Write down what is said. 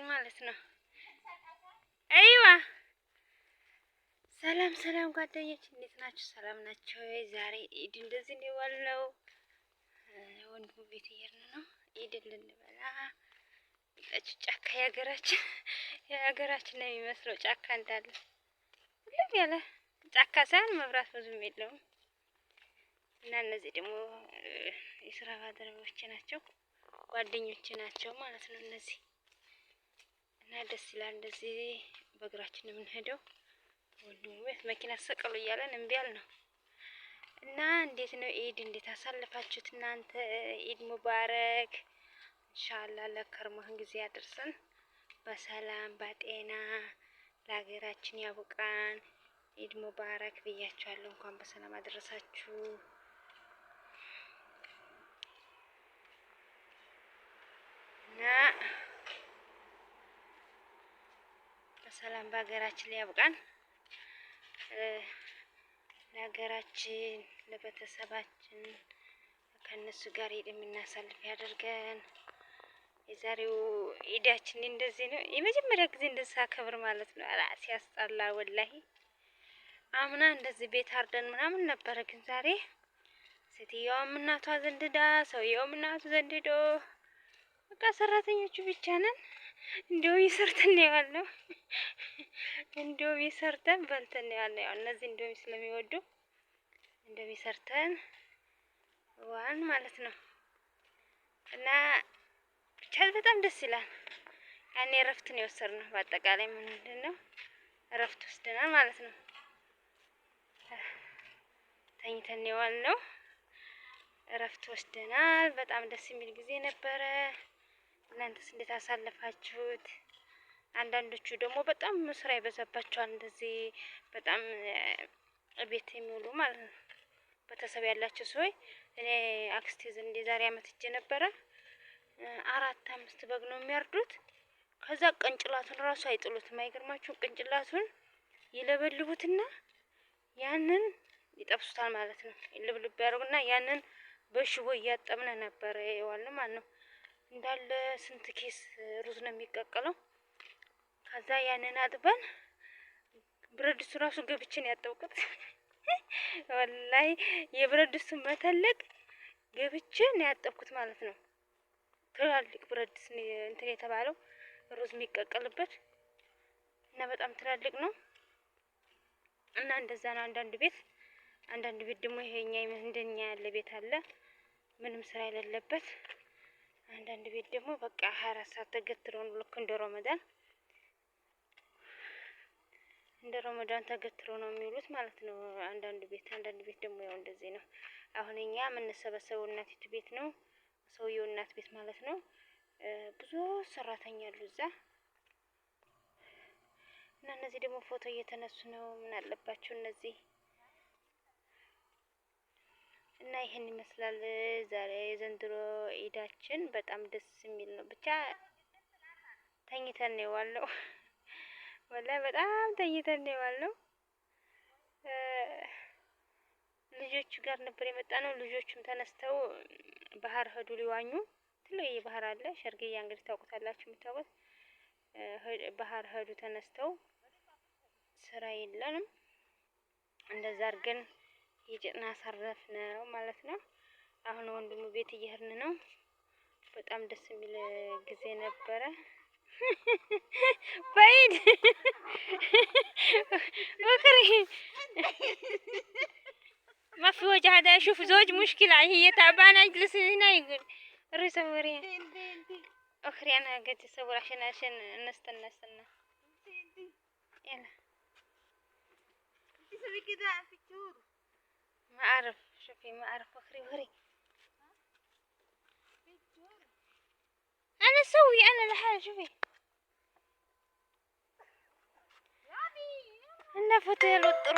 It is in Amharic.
ማለት ነው። አይዋ ሰላም ሰላም ጓደኞች እንዴት ናችሁ? ሰላም ናቸው። ዛሬ ኢድ እንደዚህ ነው ዋለው። ወንድሙ ቤት እየሄድን ነው ኢድ ልንበላ። ጫካ የሀገራችን ነው የሚመስለው ጫካ እንዳለ ሁሉም ያለ ጫካ ሳይሆን መብራት ብዙም የለውም። እና እነዚህ ደግሞ የስራ ባልደረቦቼ ናቸው፣ ጓደኞቼ ናቸው ማለት ነው እነዚህ። እና ደስ ይላል እንደዚህ በእግራችን የምንሄደው። ወንድሙ ቤት መኪና ሰቀሉ እያለን እምቢ አልነው። እና እንዴት ነው ኢድ እንዴት አሳልፋችሁት እናንተ? ኢድ ሙባረክ። ኢንሻአላህ ለከርሞህን ጊዜ ያደርሰን በሰላም በጤና ለሀገራችን ያብቃን። ኢድ ሙባረክ ብያችኋለሁ። እንኳን በሰላም አደረሳችሁ። እና በሰላም በሀገራችን ላይ ያብቃን። ለሀገራችን ለቤተሰባችን ከነሱ ጋር ኢድ የምናሳልፍ ያደርገን። የዛሬው ኢዳችን እንደዚህ ነው። የመጀመሪያ ጊዜ እንደዚህ አከብር ማለት ነው። አላ ሲያስጠላ ወላሂ። አምና እንደዚህ ቤት አርደን ምናምን ነበረ፣ ግን ዛሬ ሴትዮዋም እናቷ ዘንድዳ ሰውየውም እናቱ ዘንድዶ በቃ ሰራተኞቹ ብቻ ነን። እንደው ይሰርተን ያለው እንደው ይሰርተን በልተን ያለው ያው እነዚህ እንደው ስለሚወዱ እንደው ይሰርተን ዋን ማለት ነው። እና ብቻ በጣም ደስ ይላል። ያኔ እረፍት ነው የወሰድነው። በአጠቃላይ ምንድነው እረፍት ወስደናል ማለት ነው። ተኝተን የዋልነው እረፍት ወስደናል። በጣም ደስ የሚል ጊዜ ነበረ። እናንተስ እንዴት አሳለፋችሁት? አንዳንዶቹ ደግሞ በጣም ስራ ይበዛባቸዋል። እንደዚህ በጣም ቤት የሚውሉ ማለት ነው። ቤተሰብ ያላቸው ሰዎች እኔ አክስቴ ዘንድ የዛሬ አመት ሄጄ ነበረ። 4-5 በግ ነው የሚያርዱት። ከዛ ቅንጭላቱን ራሱ አይጥሉትም። አይገርማችሁም? ቅንጭላቱን ይለበልቡትና ያንን ይጠብሱታል ማለት ነው። ልብልብ ያደርጉና ያንን በሽቦ እያጠብነ ነበረ የዋልን ማለት ነው። እንዳለ ስንት ኬስ ሩዝ ነው የሚቀቀለው። ከዛ ያንን አጥበን ብረት ድስቱ ራሱ ገብቼን ያጠብኩት ወላሂ የብረት ድስቱን መተለቅ ገብቼን ያጠብኩት ማለት ነው። ትላልቅ ብረት ድስት እንትን የተባለው ሩዝ የሚቀቀልበት እና በጣም ትላልቅ ነው። እና እንደዛ ነው። አንዳንድ ቤት ደግሞ ይሄኛ እንደኛ ያለ ቤት አለ ምንም ስራ የሌለበት። አንዳንድ ቤት ደግሞ በቃ 24 ሰዓት ተገትረው ነው ልክ እንደ ረመዳን ተገትረው ነው የሚውሉት ማለት ነው። አንዳንድ ቤት ደግሞ ያው እንደዚህ ነው። አሁን እኛ የምንሰበሰበው እናቲቱ ቤት ነው፣ ሰውየው እናት ቤት ማለት ነው። ብዙ ሰራተኛ አሉ እዛ። እና እነዚህ ደግሞ ፎቶ እየተነሱ ነው። ምን አለባቸው እነዚህ። እና ይሄን ይመስላል ዛሬ የዘንድሮ ኢዳችን። በጣም ደስ የሚል ነው። ብቻ ተኝተን ነው የዋልነው። ወላሂ በጣም ተኝተን ነው የዋልነው። ልጆቹ ጋር ነበር የመጣነው። ልጆቹም ተነስተው ባህር ሄዱ ሊዋኙ። ትልቅ ባህር አለ ሸርግያ፣ እንግዲህ ታውቁታላችሁ የምታውቁት። ባህር ሄዱ ተነስተው። ስራ የለንም እንደዛ አድርገን የጭና አሳረፍነው ማለት ነው። አሁን ወንድሙ ቤት እየሄድን ነው። በጣም ደስ የሚል ጊዜ ነበረ። بعيد بكري ما في وجه. هذا اشوف زوج مشكلة، هي تعبانة اجلس هنا يقول روحي صوري. اخري انا قلت اصور عشان نستنى يلا. تسوي كده في الشهور ما اعرف. شوفي ما اعرف. اخري وري انا اسوي انا لحالي. شوفي እና ፎቶ ያልወጥሩ